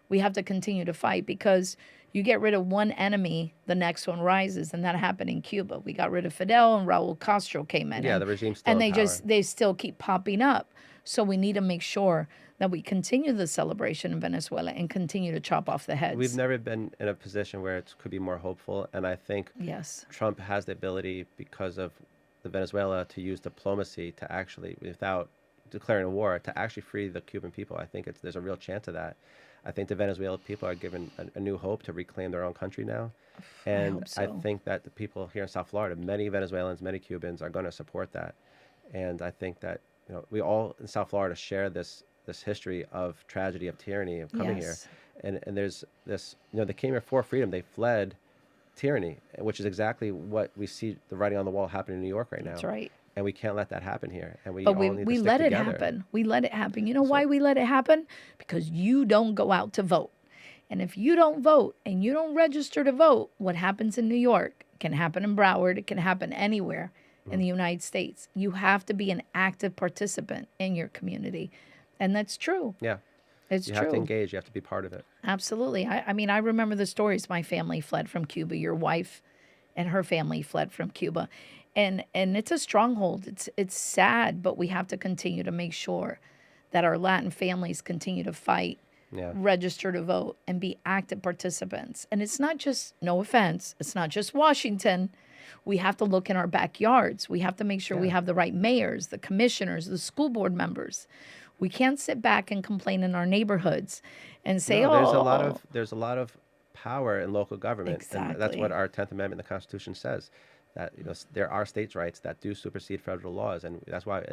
We have to continue to fight, because you get rid of one enemy, the next one rises, and that happened in Cuba. We got rid of Fidel, and Raul Castro came in. Yeah, the regime's still and in power. they still keep popping up. So we need to make sure that we continue the celebration in Venezuela and continue to chop off the heads. We've never been in a position where it could be more hopeful, and I think Trump has the ability, because of the Venezuela, to use diplomacy to actually, without declaring a war, to actually free the Cuban people. I think there's a real chance of that. I think the Venezuelan people are given a new hope to reclaim their own country now. And I think that the people here in South Florida, many Venezuelans, many Cubans, are going to support that. And I think that we all in South Florida share this history of tragedy, of tyranny, of coming here. And there's this, they came here for freedom. They fled tyranny, which is exactly what we see the writing on the wall happening in New York right now. That's right. And we can't let that happen here. And we let it happen. We let it happen. You know why we let it happen? Because you don't go out to vote. And if you don't vote and you don't register to vote, what happens in New York can happen in Broward. It can happen anywhere in the United States. You have to be an active participant in your community. And that's true. Yeah. It's true. You have to engage. You have to be part of it. Absolutely. I mean, I remember the stories. My family fled from Cuba. Your wife and her family fled from Cuba. And it's a stronghold. It's sad, but we have to continue to make sure that our Latin families continue to fight, register to vote, and be active participants. And it's not just, no offense, it's not just Washington. We have to look in our backyards. We have to make sure we have the right mayors, the commissioners, the school board members. We can't sit back and complain in our neighborhoods and say, there's a lot of power in local government. Exactly. And that's what our 10th Amendment in the Constitution says. That there are states' rights that do supersede federal laws, and that's why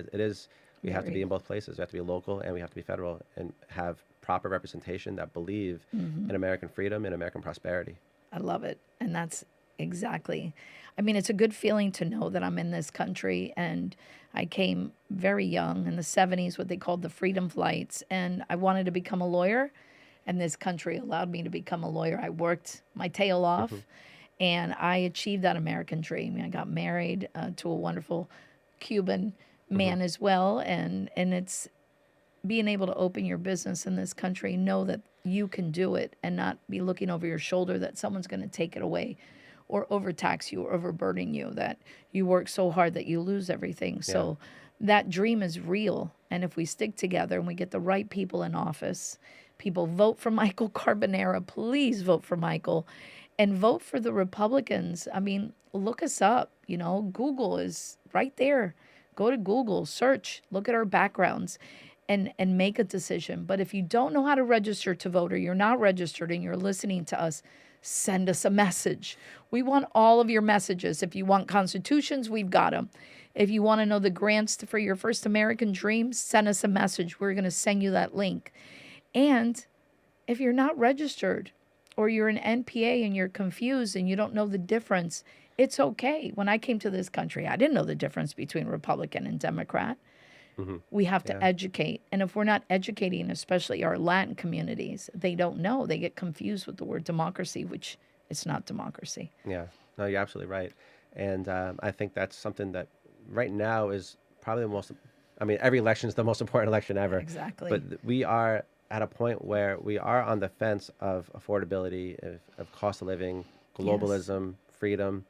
we have to be in both places. We have to be local and we have to be federal, and have proper representation that believe in American freedom and American prosperity. I love it, and that's exactly. I mean, it's a good feeling to know that I'm in this country, and I came very young in the 70s, what they called the Freedom Flights, and I wanted to become a lawyer, and this country allowed me to become a lawyer. I worked my tail off. And I achieved that American dream. I got married to a wonderful Cuban man as well. And it's being able to open your business in this country, know that you can do it and not be looking over your shoulder that someone's going to take it away or overtax you or overburden you, that you work so hard that you lose everything. So that dream is real. And if we stick together and we get the right people in office, people vote for Michael Carbonara, please vote for Michael. And vote for the Republicans. I mean, look us up. Google is right there. Go to Google, search, look at our backgrounds. and make a decision. But if you don't know how to register to vote, or you're not registered and you're listening to us, send us a message. We want all of your messages. If you want constitutions, we've got them. If you want to know the grants for your first American dream, send us a message. We're going to send you that link. And if you're not registered, or you're an NPA and you're confused and you don't know the difference, it's okay. When I came to this country, I didn't know the difference between Republican and Democrat. We have to educate. And if we're not educating, especially our Latin communities, they don't know. They get confused with the word democracy, which it's not democracy. Yeah, no, you're absolutely right. And I think that's something that right now is probably the most, I mean, every election is the most important election ever. Exactly. But we are at a point where we are on the fence of affordability, of cost of living, globalism, freedom.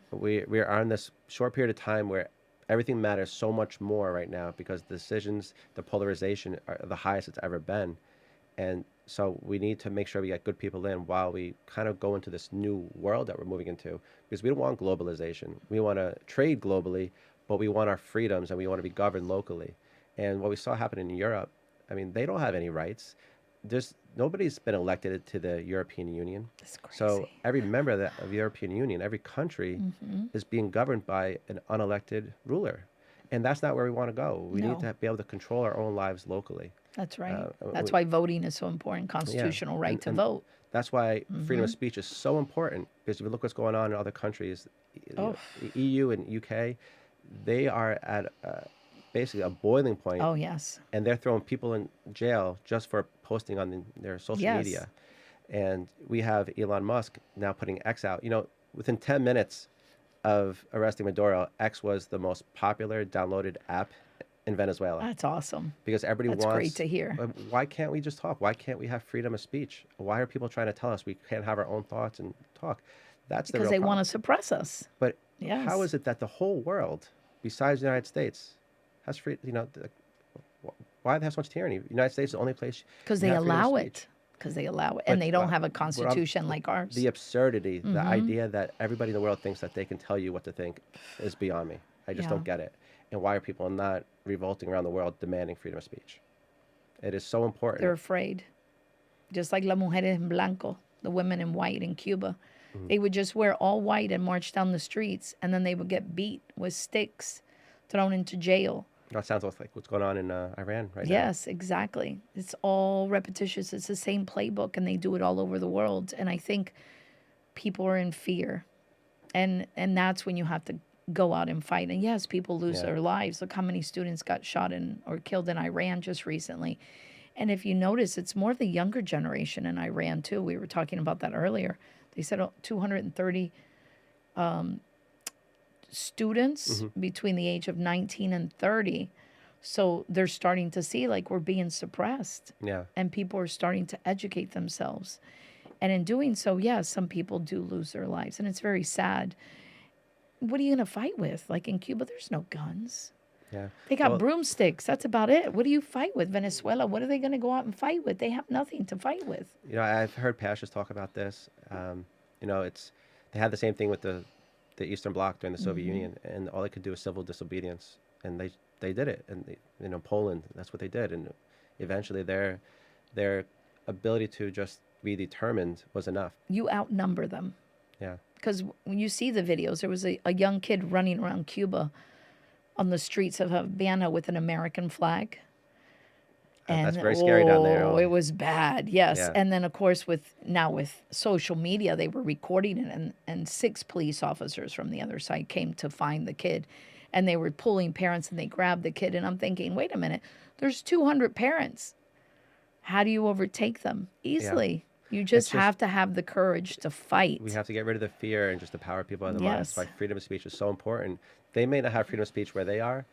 We are on this short period of time where everything matters so much more right now because the decisions, the polarization are the highest it's ever been. And so we need to make sure we get good people in while we kind of go into this new world that we're moving into, because we don't want globalization. We want to trade globally, but we want our freedoms and we want to be governed locally. And what we saw happen in Europe, I mean, they don't have any rights. Nobody's been elected to the European Union. That's crazy. So every member of the European Union, every country is being governed by an unelected ruler. And that's not where we want to go. We need to be able to control our own lives locally. That's right. That's why voting is so important, constitutional right to vote. That's why freedom of speech is so important, because if you look what's going on in other countries, the EU and UK, they are at basically a boiling point. Oh, yes. And they're throwing people in jail just for posting on their social media. And we have Elon Musk now putting X out. You know, within 10 minutes of arresting Maduro, X was the most popular downloaded app in Venezuela. That's awesome. Because everybody That's wants... great to hear. Why can't we just talk? Why can't we have freedom of speech? Why are people trying to tell us we can't have our own thoughts and talk? That's the real Because they problem. want to suppress us. But how is it that the whole world, besides the United States, has free? You know, why do they have so much tyranny? The United States is the only place because they allow it. Because they allow it, and they don't have a constitution like ours. The absurdity, the idea that everybody in the world thinks that they can tell you what to think, is beyond me. I just don't get it. And why are people not revolting around the world demanding freedom of speech? It is so important. They're afraid. Just like las mujeres en blanco, the women in white in Cuba. They would just wear all white and march down the streets, and then they would get beat with sticks, thrown into jail. That sounds like what's going on in Iran right now. Yes, exactly. It's all repetitious. It's the same playbook, and they do it all over the world. And I think people are in fear. And that's when you have to go out and fight. And yes, people lose their lives. Look how many students got shot or killed in Iran just recently. And if you notice, it's more the younger generation in Iran, too. We were talking about that earlier. They said 230 students between the age of 19 and 30. So they're starting to see, like, we're being suppressed. Yeah. And people are starting to educate themselves. And in doing so, yes, some people do lose their lives. And it's very sad. What are you going to fight with? Like in Cuba, there's no guns. Yeah. They got broomsticks. That's about it. What do you fight with? Venezuela, what are they going to go out and fight with? They have nothing to fight with. You know, I've heard pastors talk about this. You know, they had the same thing with the Eastern Bloc during the Soviet Union, and all they could do was civil disobedience. And they did it. And, you know, Poland, that's what they did. And eventually their ability to just be determined was enough. You outnumber them. Yeah. Because when you see the videos, there was a young kid running around Cuba on the streets of Havana with an American flag. And that's very scary down there. Oh, it was bad. Yes. Yeah. And then, of course, with social media, they were recording it, and 6 police officers from the other side came to find the kid. And they were pulling parents, and they grabbed the kid. And I'm thinking, wait a minute, there's 200 parents. How do you overtake them? Easily. Yeah. You just have to have the courage to fight. We have to get rid of the fear and just empower people in the mind. That's why freedom of speech is so important. They may not have freedom of speech where they are,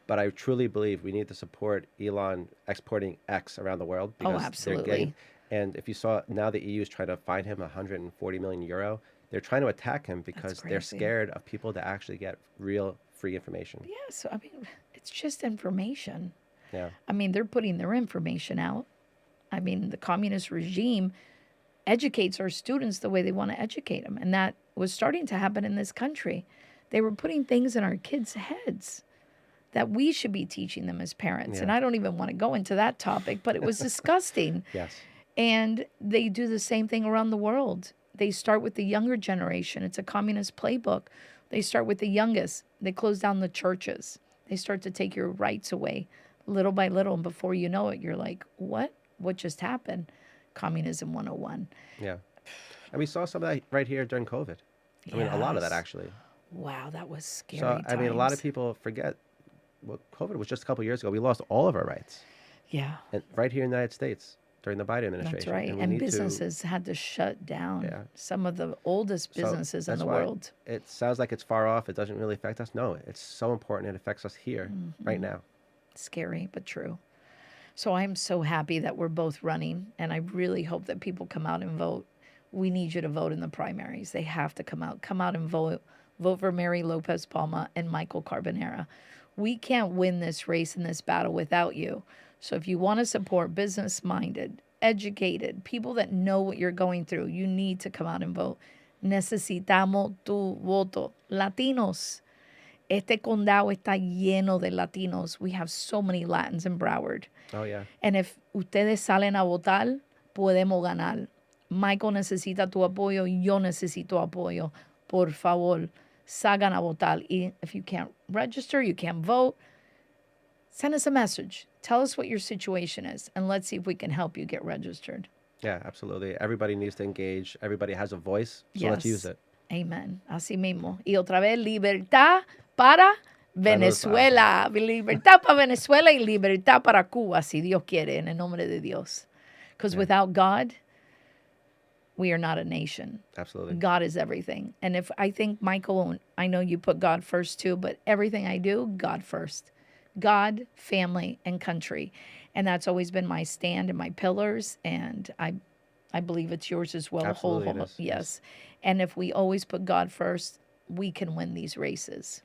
but I truly believe we need to support Elon exporting X around the world. Because absolutely. And if you saw, now the EU is trying to fine him 140 million euro. They're trying to attack him because they're scared of people to actually get real free information. Yes, I mean, it's just information. Yeah. I mean, they're putting their information out. I mean, the communist regime educates our students the way they want to educate them. And that was starting to happen in this country. They were putting things in our kids' heads that we should be teaching them as parents. Yeah. And I don't even want to go into that topic, but it was disgusting. Yes. And they do the same thing around the world. They start with the younger generation. It's a communist playbook. They start with the youngest. They close down the churches. They start to take your rights away little by little. And before you know it, you're like, what? What just happened? Communism 101. Yeah. And we saw some of that right here during COVID. I mean, a lot of that, Yes. actually. Wow, that was scary. So, I mean, a lot of times. people forget, well, COVID was just a couple of years ago. We lost all of our rights. Yeah, And right here in the United States during the Biden administration. that's right. we And need to- businesses had to shut down. Yeah. Some of the oldest So businesses in that's the why world. It sounds like it's far off. It doesn't really affect us. No, it's so important. It affects us here, right now. Scary, but true. So I'm so happy that we're both running, and I really hope that people come out and vote. We need you to vote in the primaries. They have to come out. Come out and vote. Vote for Mery Lopez-Palma and Michael Carbonara. We can't win this race and this battle without you. So if you want to support business-minded, educated, people that know what you're going through, you need to come out and vote. Necesitamos tu voto. Latinos. Este condado está lleno de Latinos. We have so many Latins in Broward. Oh, yeah. And if ustedes salen a votar, podemos ganar. Michael necesita tu apoyo. Yo necesito apoyo. Por favor, salgan a votar. Y if you can't register, you can't vote, send us a message. Tell us what your situation is, and let's see if we can help you get registered. Yeah, absolutely. Everybody needs to engage. Everybody has a voice, so let's use it. Amen. Así mismo. Y otra vez, libertad para Venezuela. Libertad para Venezuela y libertad para Cuba, si Dios quiere, en el nombre de Dios. Because without God, we are not a nation. Absolutely. God is everything. And if I think, Michael, I know you put God first too, but everything I do, God first. God, family, and country. And that's always been my stand and my pillars. And I believe it's yours as well. Absolutely it is. Yes. And if we always put God first, we can win these races.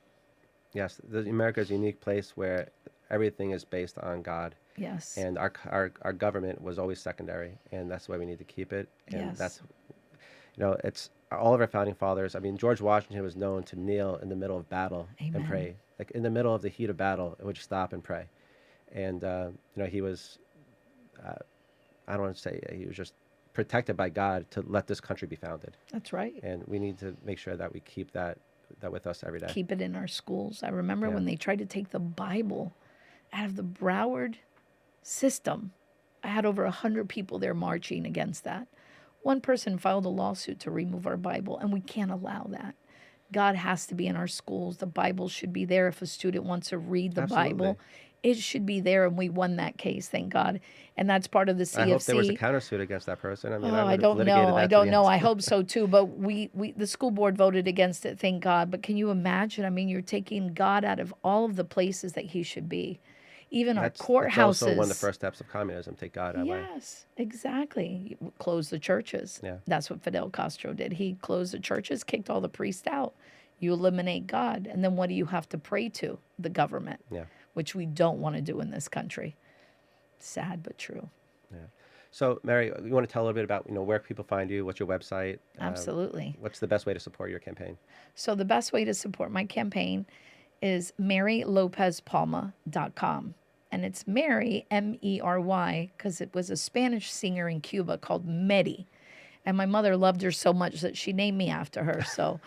Yes, America is a unique place where everything is based on God. Yes. And our government was always secondary, and that's the way we need to keep it. And Yes. that's, it's all of our founding fathers. I mean, George Washington was known to kneel in the middle of battle Amen. and pray. Like in the middle of the heat of battle, it would stop and pray. And, he was, I don't want to say, he was just protected by God to let this country be founded. That's right. And we need to make sure that we keep that with us every day. Keep it in our schools. I remember when they tried to take the Bible out of the Broward system. I had over 100 people there marching against that. One person filed a lawsuit to remove our Bible, and we can't allow that. God has to be in our schools. The Bible should be there. If a student wants to read the Bible, it should be there, and we won that case, thank God. And that's part of the CFC. I hope there was a countersuit against that person. I mean, I don't know. I don't know. I hope so too. But the school board voted against it, thank God. But can you imagine? I mean, you're taking God out of all of the places that he should be. Even our courthouses. That's also one of the first steps of communism, take God away. Yes, exactly. You close the churches. Yeah. That's what Fidel Castro did. He closed the churches, kicked all the priests out. You eliminate God. And then what do you have to pray to? The government. Yeah. Which we don't want to do in this country. Sad, but true. Yeah. So, Mery, you want to tell a little bit about, where people find you, what's your website? Absolutely. What's the best way to support your campaign? So the best way to support my campaign is MeryLopezPalma.com. And it's Mery, M-E-R-Y, because it was a Spanish singer in Cuba called Mery. And my mother loved her so much that she named me after her. So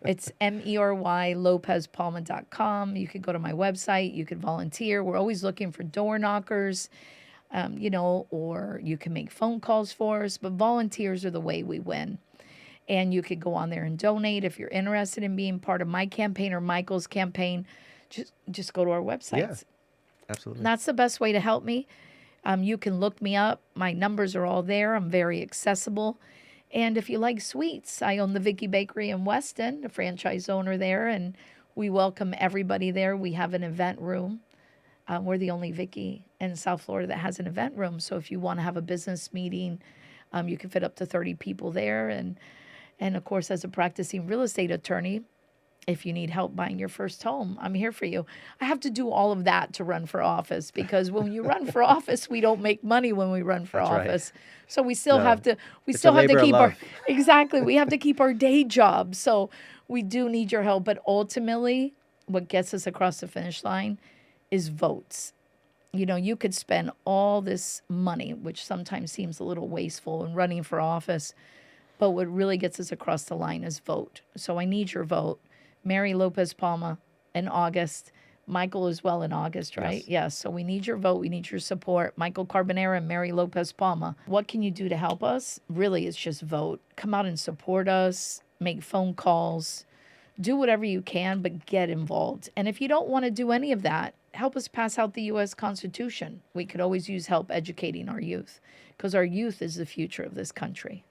it's MERY LopezPalma.com. You could go to my website. You could volunteer. We're always looking for door knockers, or you can make phone calls for us. But volunteers are the way we win. And you could go on there and donate if you're interested in being part of my campaign or Michael's campaign. Just go to our website. Yeah, absolutely. That's the best way to help me. You can look me up. My numbers are all there. I'm very accessible. And if you like sweets, I own the Vicky Bakery in Weston, the franchise owner there, and we welcome everybody there. We have an event room. We're the only Vicky in South Florida that has an event room. So if you want to have a business meeting, you can fit up to 30 people there. And of course, as a practicing real estate attorney, if you need help buying your first home, I'm here for you. I have to do all of that to run for office because when you run for office, we don't make money when we run for That's office. Right. So we still have to we it's still have to keep our we have to keep our day job. So we do need your help, but ultimately what gets us across the finish line is votes. You know, you could spend all this money, which sometimes seems a little wasteful, in running for office, but what really gets us across the line is vote. So I need your vote. Mery Lopez-Palma in August. Michael as well in August, right? Yes. So we need your vote. We need your support. Michael Carbonara and Mery Lopez-Palma. What can you do to help us? Really, it's just vote. Come out and support us. Make phone calls. Do whatever you can, but get involved. And if you don't want to do any of that, help us pass out the U.S. Constitution. We could always use help educating our youth, because our youth is the future of this country.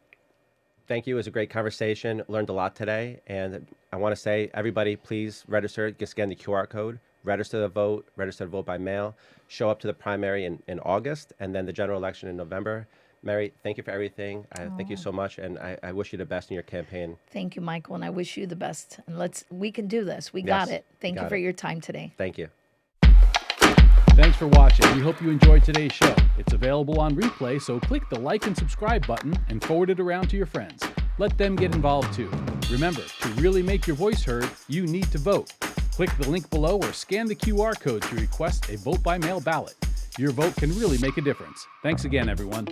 Thank you. It was a great conversation. Learned a lot today. And I want to say, everybody, please register. Just scan the QR code. Register to vote by mail, show up to the primary in August, and then the general election in November. Mery, thank you for everything. Thank you so much, and I wish you the best in your campaign. Thank you, Michael, and I wish you the best. And we can do this. We got it. Thank you for your time today. Thank you. Thanks for watching. We hope you enjoyed today's show. It's available on replay, so click the like and subscribe button and forward it around to your friends. Let them get involved too. Remember, to really make your voice heard, you need to vote. Click the link below or scan the QR code to request a vote-by-mail ballot. Your vote can really make a difference. Thanks again, everyone.